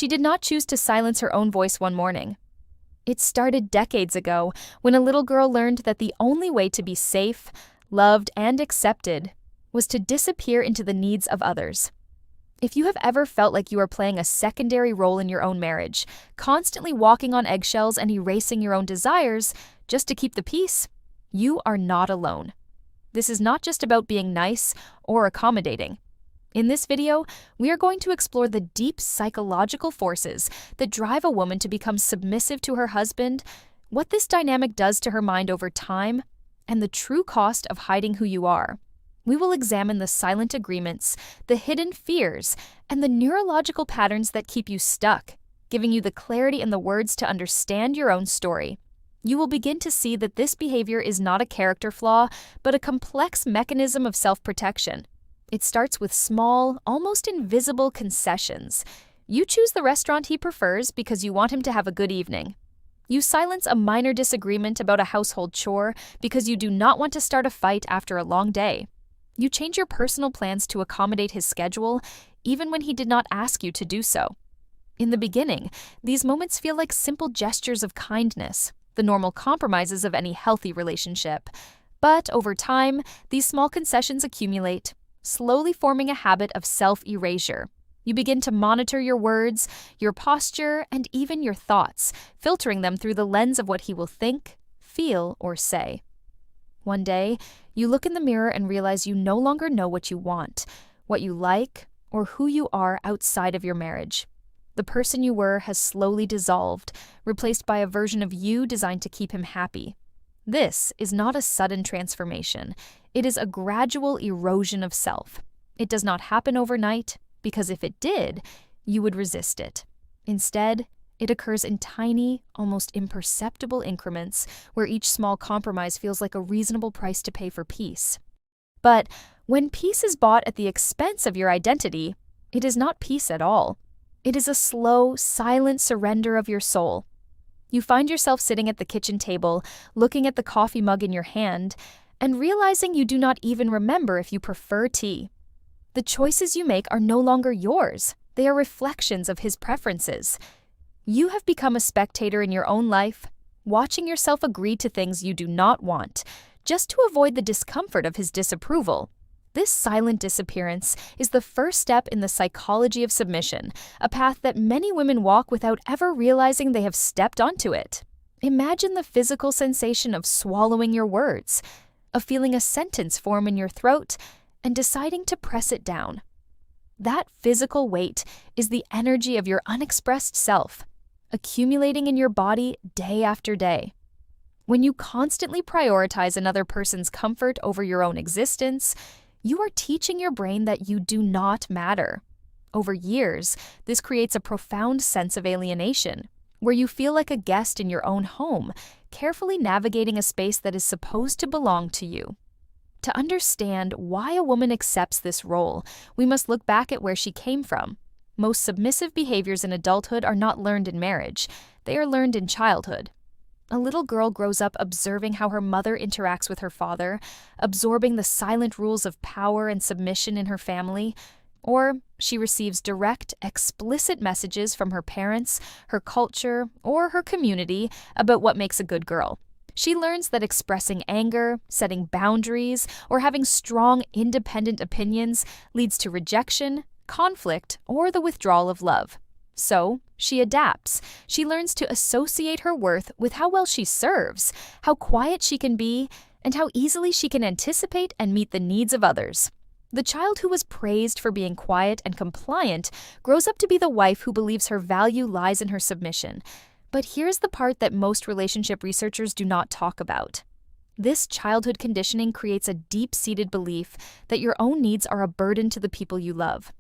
She did not choose to silence her own voice one morning. It started decades ago when a little girl learned that the only way to be safe, loved, and accepted was to disappear into the needs of others. If you have ever felt like you are playing a secondary role in your own marriage, constantly walking on eggshells and erasing your own desires just to keep the peace, you are not alone. This is not just about being nice or accommodating. In this video, we are going to explore the deep psychological forces that drive a woman to become submissive to her husband, what this dynamic does to her mind over time, and the true cost of hiding who you are. We will examine the silent agreements, the hidden fears, and the neurological patterns that keep you stuck, giving you the clarity and the words to understand your own story. You will begin to see that this behavior is not a character flaw, but a complex mechanism of self-protection. It starts with small, almost invisible concessions. You choose the restaurant he prefers because you want him to have a good evening. You silence a minor disagreement about a household chore because you do not want to start a fight after a long day. You change your personal plans to accommodate his schedule, even when he did not ask you to do so. In the beginning, these moments feel like simple gestures of kindness, the normal compromises of any healthy relationship. But over time, these small concessions accumulate, slowly forming a habit of self-erasure. You begin to monitor your words, your posture, and even your thoughts, filtering them through the lens of what he will think, feel, or say. One day, you look in the mirror and realize you no longer know what you want, what you like, or who you are outside of your marriage. The person you were has slowly dissolved, replaced by a version of you designed to keep him happy. This is not a sudden transformation. It is a gradual erosion of self. It does not happen overnight, because if it did, you would resist it. Instead, it occurs in tiny, almost imperceptible increments where each small compromise feels like a reasonable price to pay for peace. But when peace is bought at the expense of your identity, it is not peace at all. It is a slow, silent surrender of your soul. You find yourself sitting at the kitchen table, looking at the coffee mug in your hand, and realizing you do not even remember if you prefer tea. The choices you make are no longer yours. They are reflections of his preferences. You have become a spectator in your own life, watching yourself agree to things you do not want, just to avoid the discomfort of his disapproval. This silent disappearance is the first step in the psychology of submission, a path that many women walk without ever realizing they have stepped onto it. Imagine the physical sensation of swallowing your words, of feeling a sentence form in your throat, and deciding to press it down. That physical weight is the energy of your unexpressed self, accumulating in your body day after day. When you constantly prioritize another person's comfort over your own existence, you are teaching your brain that you do not matter. Over years, this creates a profound sense of alienation, where you feel like a guest in your own home, carefully navigating a space that is supposed to belong to you. To understand why a woman accepts this role, we must look back at where she came from. Most submissive behaviors in adulthood are not learned in marriage. They are learned in childhood. A little girl grows up observing how her mother interacts with her father, absorbing the silent rules of power and submission in her family, or she receives direct, explicit messages from her parents, her culture, or her community about what makes a good girl. She learns that expressing anger, setting boundaries, or having strong, independent opinions leads to rejection, conflict, or the withdrawal of love. So, she adapts. She learns to associate her worth with how well she serves, how quiet she can be, and how easily she can anticipate and meet the needs of others. The child who was praised for being quiet and compliant grows up to be the wife who believes her value lies in her submission. But here's the part that most relationship researchers do not talk about. This childhood conditioning creates a deep-seated belief that your own needs are a burden to the people you love.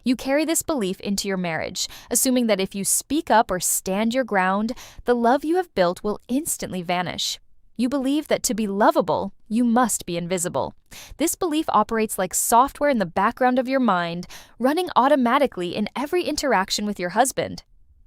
You carry this belief into your marriage, assuming that if you speak up or stand your ground, the love you have built will instantly vanish. You believe that to be lovable, you must be invisible. This belief operates like software in the background of your mind, running automatically in every interaction with your husband.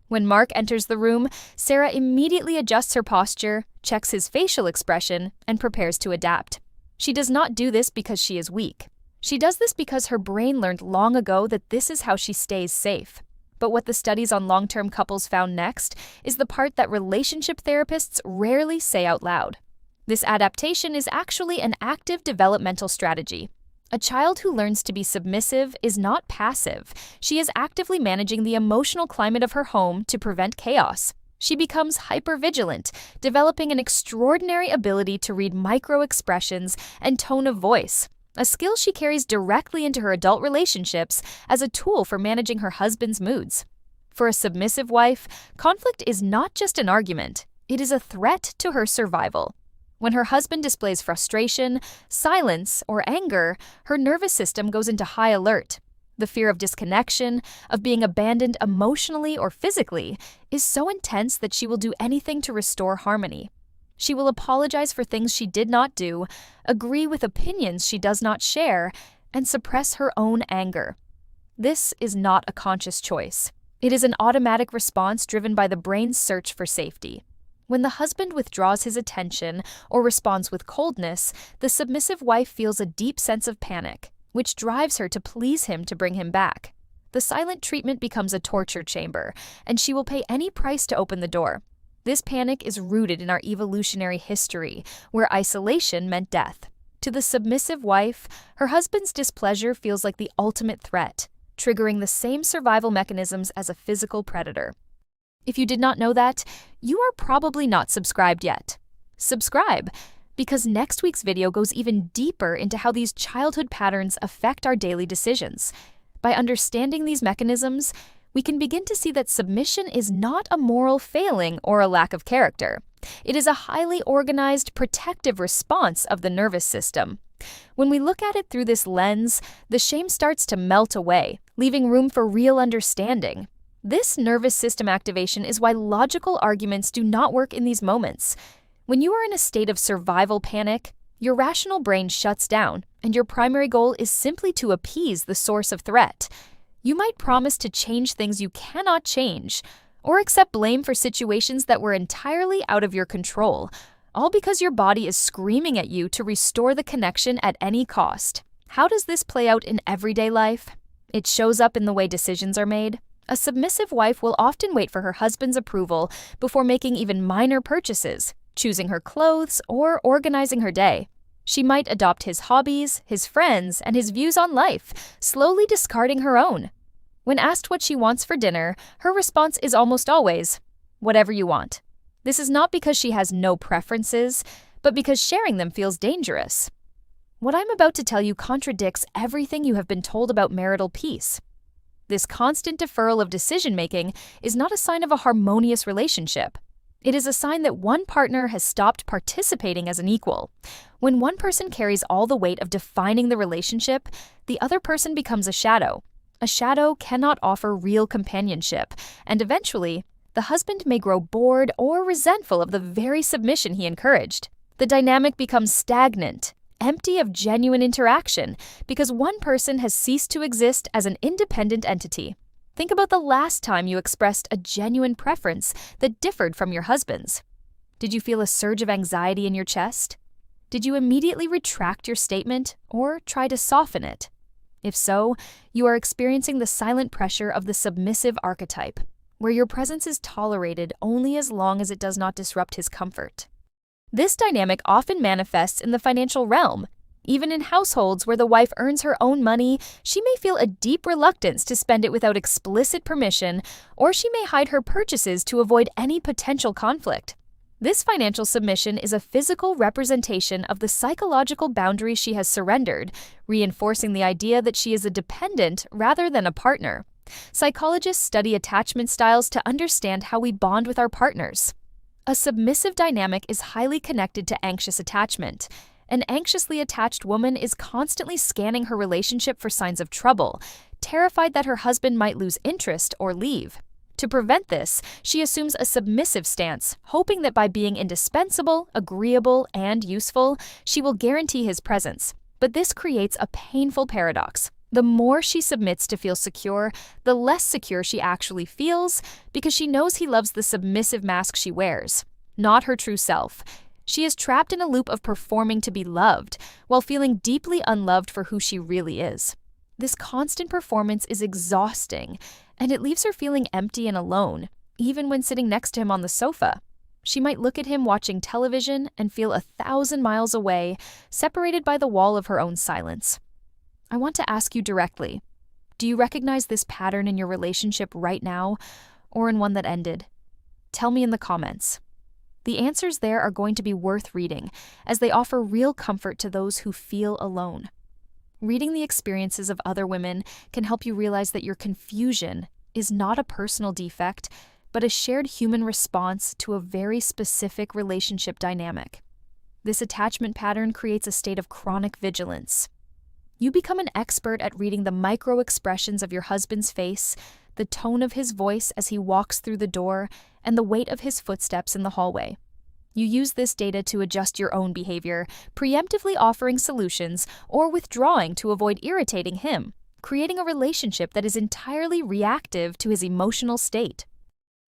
When Mark enters the room, Sarah immediately adjusts her posture, checks his facial expression, and prepares to adapt. She does not do this because she is weak. She does this because her brain learned long ago that this is how she stays safe. But what the studies on long-term couples found next is the part that relationship therapists rarely say out loud. This adaptation is actually an active developmental strategy. A child who learns to be submissive is not passive. She is actively managing the emotional climate of her home to prevent chaos. She becomes hypervigilant, developing an extraordinary ability to read micro-expressions and tone of voice, a skill she carries directly into her adult relationships as a tool for managing her husband's moods. For a submissive wife, conflict is not just an argument, it is a threat to her survival. When her husband displays frustration, silence, or anger, her nervous system goes into high alert. The fear of disconnection, of being abandoned emotionally or physically, is so intense that she will do anything to restore harmony. She will apologize for things she did not do, agree with opinions she does not share, and suppress her own anger. This is not a conscious choice. It is an automatic response driven by the brain's search for safety. When the husband withdraws his attention or responds with coldness, the submissive wife feels a deep sense of panic, which drives her to please him to bring him back. The silent treatment becomes a torture chamber, and she will pay any price to open the door. This panic is rooted in our evolutionary history, where isolation meant death. To the submissive wife, her husband's displeasure feels like the ultimate threat, triggering the same survival mechanisms as a physical predator. If you did not know that, you are probably not subscribed yet. Subscribe, because next week's video goes even deeper into how these childhood patterns affect our daily decisions. By understanding these mechanisms, we can begin to see that submission is not a moral failing or a lack of character. It is a highly organized, protective response of the nervous system. When we look at it through this lens, the shame starts to melt away, leaving room for real understanding. This nervous system activation is why logical arguments do not work in these moments. When you are in a state of survival panic, your rational brain shuts down, and your primary goal is simply to appease the source of threat. You might promise to change things you cannot change, or accept blame for situations that were entirely out of your control, all because your body is screaming at you to restore the connection at any cost. How does this play out in everyday life? It shows up in the way decisions are made. A submissive wife will often wait for her husband's approval before making even minor purchases, choosing her clothes, or organizing her day. She might adopt his hobbies, his friends, and his views on life, slowly discarding her own. When asked what she wants for dinner, her response is almost always, "Whatever you want." This is not because she has no preferences, but because sharing them feels dangerous. What I'm about to tell you contradicts everything you have been told about marital peace. This constant deferral of decision-making is not a sign of a harmonious relationship. It is a sign that one partner has stopped participating as an equal. When one person carries all the weight of defining the relationship, the other person becomes a shadow. A shadow cannot offer real companionship, and eventually, the husband may grow bored or resentful of the very submission he encouraged. The dynamic becomes stagnant, empty of genuine interaction, because one person has ceased to exist as an independent entity. Think about the last time you expressed a genuine preference that differed from your husband's. Did you feel a surge of anxiety in your chest? Did you immediately retract your statement or try to soften it? If so, you are experiencing the silent pressure of the submissive archetype, where your presence is tolerated only as long as it does not disrupt his comfort. This dynamic often manifests in the financial realm. Even in households where the wife earns her own money, she may feel a deep reluctance to spend it without explicit permission, or she may hide her purchases to avoid any potential conflict. This financial submission is a physical representation of the psychological boundaries she has surrendered, reinforcing the idea that she is a dependent rather than a partner. Psychologists study attachment styles to understand how we bond with our partners. A submissive dynamic is highly connected to anxious attachment. An anxiously attached woman is constantly scanning her relationship for signs of trouble, terrified that her husband might lose interest or leave. To prevent this, she assumes a submissive stance, hoping that by being indispensable, agreeable, and useful, she will guarantee his presence. But this creates a painful paradox. The more she submits to feel secure, the less secure she actually feels, because she knows he loves the submissive mask she wears, not her true self. She is trapped in a loop of performing to be loved, while feeling deeply unloved for who she really is. This constant performance is exhausting, and it leaves her feeling empty and alone, even when sitting next to him on the sofa. She might look at him watching television and feel 1,000 miles away, separated by the wall of her own silence. I want to ask you directly, do you recognize this pattern in your relationship right now, or in one that ended? Tell me in the comments. The answers there are going to be worth reading, as they offer real comfort to those who feel alone. Reading the experiences of other women can help you realize that your confusion is not a personal defect, but a shared human response to a very specific relationship dynamic. This attachment pattern creates a state of chronic vigilance. You become an expert at reading the micro expressions of your husband's face, the tone of his voice as he walks through the door, and the weight of his footsteps in the hallway. You use this data to adjust your own behavior, preemptively offering solutions or withdrawing to avoid irritating him, creating a relationship that is entirely reactive to his emotional state.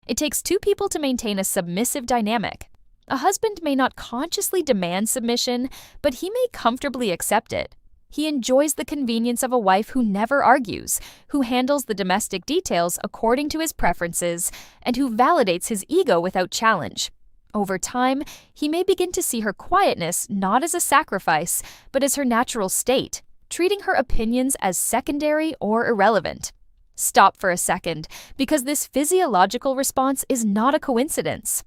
It takes two people to maintain a submissive dynamic. A husband may not consciously demand submission, but he may comfortably accept it. He enjoys the convenience of a wife who never argues, who handles the domestic details according to his preferences, and who validates his ego without challenge. Over time, he may begin to see her quietness not as a sacrifice, but as her natural state, treating her opinions as secondary or irrelevant. Stop for a second, because this physiological response is not a coincidence.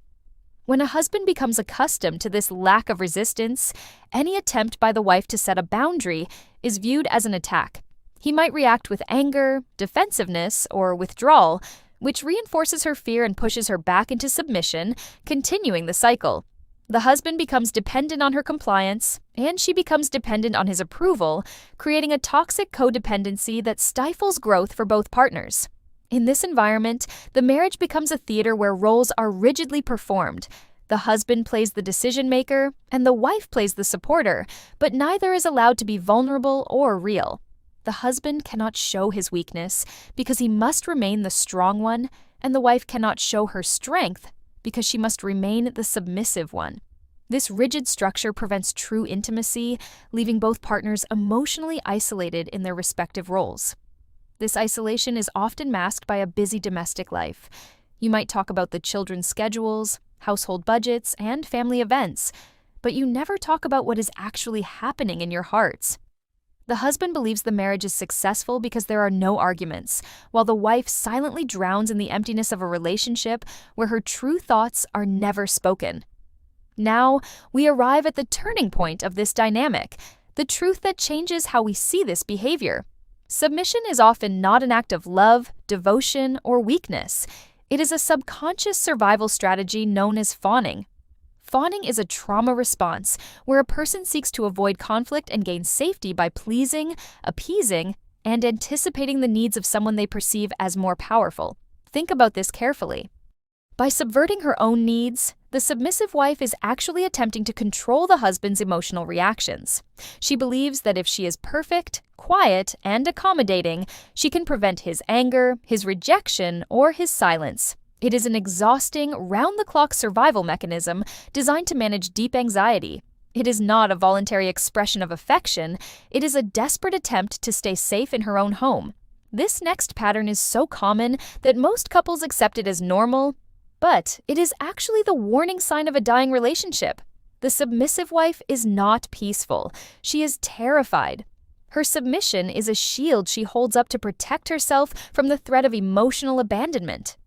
When a husband becomes accustomed to this lack of resistance, any attempt by the wife to set a boundary is viewed as an attack. He might react with anger, defensiveness, or withdrawal, which reinforces her fear and pushes her back into submission, continuing the cycle. The husband becomes dependent on her compliance, and she becomes dependent on his approval, creating a toxic codependency that stifles growth for both partners. In this environment, the marriage becomes a theater where roles are rigidly performed. The husband plays the decision-maker, and the wife plays the supporter, but neither is allowed to be vulnerable or real. The husband cannot show his weakness because he must remain the strong one, and the wife cannot show her strength because she must remain the submissive one. This rigid structure prevents true intimacy, leaving both partners emotionally isolated in their respective roles. This isolation is often masked by a busy domestic life. You might talk about the children's schedules, household budgets, and family events, but you never talk about what is actually happening in your hearts. The husband believes the marriage is successful because there are no arguments, while the wife silently drowns in the emptiness of a relationship where her true thoughts are never spoken. Now, we arrive at the turning point of this dynamic, the truth that changes how we see this behavior. Submission is often not an act of love, devotion, or weakness. It is a subconscious survival strategy known as fawning. Fawning is a trauma response where a person seeks to avoid conflict and gain safety by pleasing, appeasing, and anticipating the needs of someone they perceive as more powerful. Think about this carefully. By subverting her own needs, the submissive wife is actually attempting to control the husband's emotional reactions. She believes that if she is perfect, quiet, and accommodating, she can prevent his anger, his rejection, or his silence. It is an exhausting, round-the-clock survival mechanism designed to manage deep anxiety. It is not a voluntary expression of affection. It is a desperate attempt to stay safe in her own home. This next pattern is so common that most couples accept it as normal, but it is actually the warning sign of a dying relationship. The submissive wife is not peaceful. She is terrified. Her submission is a shield she holds up to protect herself from the threat of emotional abandonment.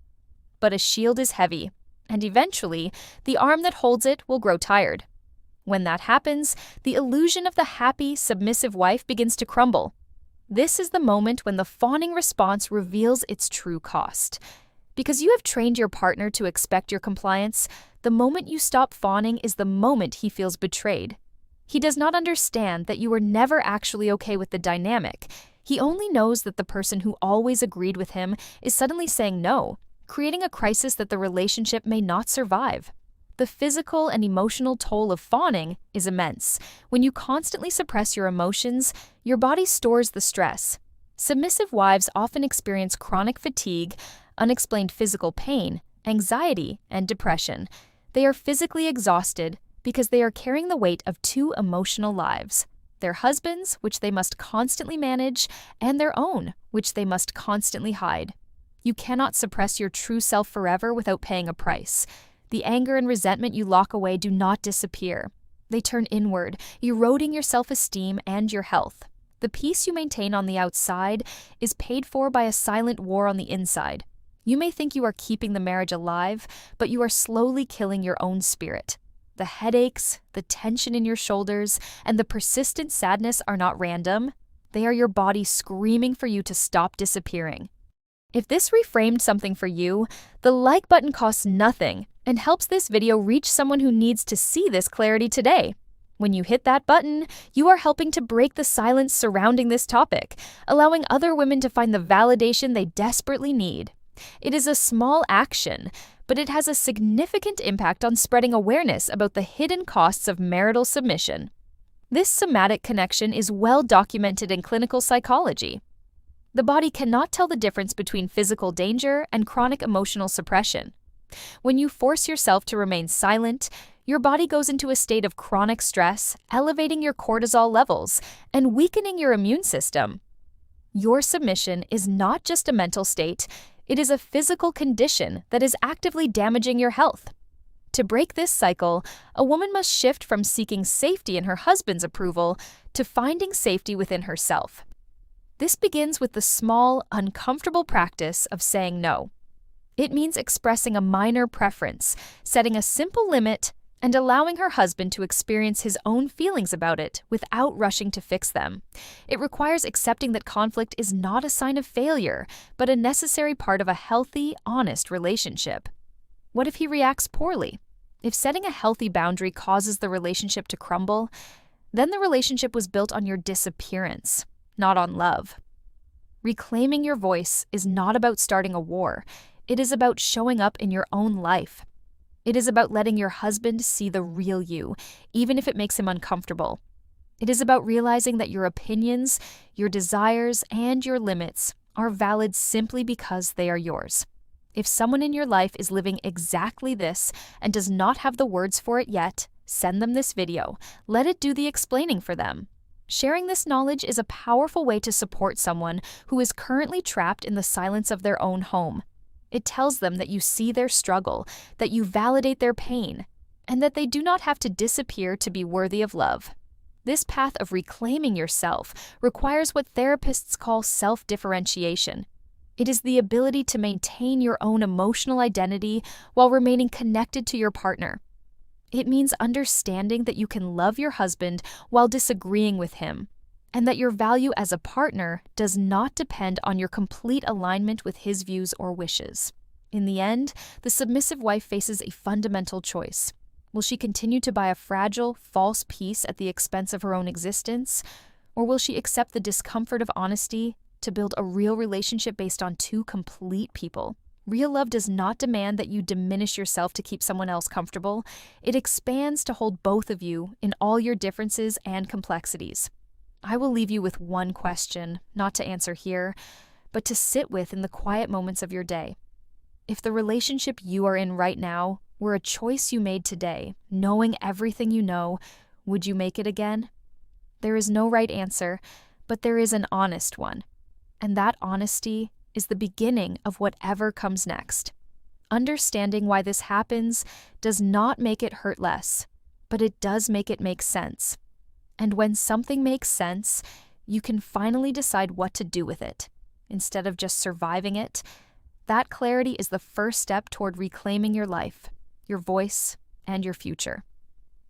But a shield is heavy, and eventually, the arm that holds it will grow tired. When that happens, the illusion of the happy, submissive wife begins to crumble. This is the moment when the fawning response reveals its true cost. Because you have trained your partner to expect your compliance, the moment you stop fawning is the moment he feels betrayed. He does not understand that you were never actually okay with the dynamic. He only knows that the person who always agreed with him is suddenly saying no, creating a crisis that the relationship may not survive. The physical and emotional toll of fawning is immense. When you constantly suppress your emotions, your body stores the stress. Submissive wives often experience chronic fatigue, unexplained physical pain, anxiety, and depression. They are physically exhausted because they are carrying the weight of two emotional lives: their husbands', which they must constantly manage, and their own, which they must constantly hide. You cannot suppress your true self forever without paying a price. The anger and resentment you lock away do not disappear. They turn inward, eroding your self-esteem and your health. The peace you maintain on the outside is paid for by a silent war on the inside. You may think you are keeping the marriage alive, but you are slowly killing your own spirit. The headaches, the tension in your shoulders, and the persistent sadness are not random. They are your body screaming for you to stop disappearing. If this reframed something for you, the like button costs nothing and helps this video reach someone who needs to see this clarity today. When you hit that button, you are helping to break the silence surrounding this topic, allowing other women to find the validation they desperately need. It is a small action, but it has a significant impact on spreading awareness about the hidden costs of marital submission. This somatic connection is well documented in clinical psychology. The body cannot tell the difference between physical danger and chronic emotional suppression. When you force yourself to remain silent, your body goes into a state of chronic stress, elevating your cortisol levels and weakening your immune system. Your submission is not just a mental state, it is a physical condition that is actively damaging your health. To break this cycle, a woman must shift from seeking safety in her husband's approval to finding safety within herself. This begins with the small, uncomfortable practice of saying no. It means expressing a minor preference, setting a simple limit, and allowing her husband to experience his own feelings about it without rushing to fix them. It requires accepting that conflict is not a sign of failure, but a necessary part of a healthy, honest relationship. What if he reacts poorly? If setting a healthy boundary causes the relationship to crumble, then the relationship was built on your disappearance, not on love. Reclaiming your voice is not about starting a war. It is about showing up in your own life. It is about letting your husband see the real you, even if it makes him uncomfortable. It is about realizing that your opinions, your desires, and your limits are valid simply because they are yours. If someone in your life is living exactly this and does not have the words for it yet, send them this video. Let it do the explaining for them. Sharing this knowledge is a powerful way to support someone who is currently trapped in the silence of their own home. It tells them that you see their struggle, that you validate their pain, and that they do not have to disappear to be worthy of love. This path of reclaiming yourself requires what therapists call self-differentiation. It is the ability to maintain your own emotional identity while remaining connected to your partner. It means understanding that you can love your husband while disagreeing with him, and that your value as a partner does not depend on your complete alignment with his views or wishes. In the end, the submissive wife faces a fundamental choice. Will she continue to buy a fragile, false peace at the expense of her own existence? Or will she accept the discomfort of honesty to build a real relationship based on two complete people? Real love does not demand that you diminish yourself to keep someone else comfortable. It expands to hold both of you in all your differences and complexities. I will leave you with one question, not to answer here, but to sit with in the quiet moments of your day. If the relationship you are in right now were a choice you made today, knowing everything you know, would you make it again? There is no right answer, but there is an honest one. And that honesty is the beginning of whatever comes next. Understanding why this happens does not make it hurt less, but it does make it make sense. And when something makes sense, you can finally decide what to do with it. Instead of just surviving it, that clarity is the first step toward reclaiming your life, your voice, and your future.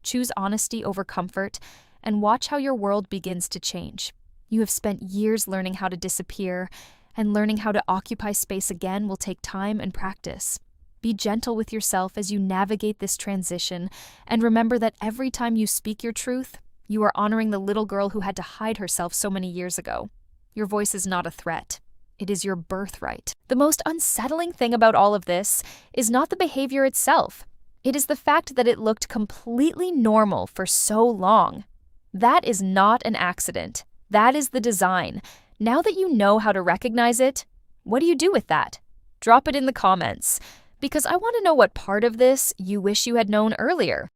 Choose honesty over comfort, and watch how your world begins to change. You have spent years learning how to disappear, and learning how to occupy space again will take time and practice. Be gentle with yourself as you navigate this transition, and remember that every time you speak your truth, you are honoring the little girl who had to hide herself so many years ago. Your voice is not a threat. It is your birthright. The most unsettling thing about all of this is not the behavior itself. It is the fact that it looked completely normal for so long. That is not an accident. That is the design. Now that you know how to recognize it, what do you do with that? Drop it in the comments, because I want to know what part of this you wish you had known earlier.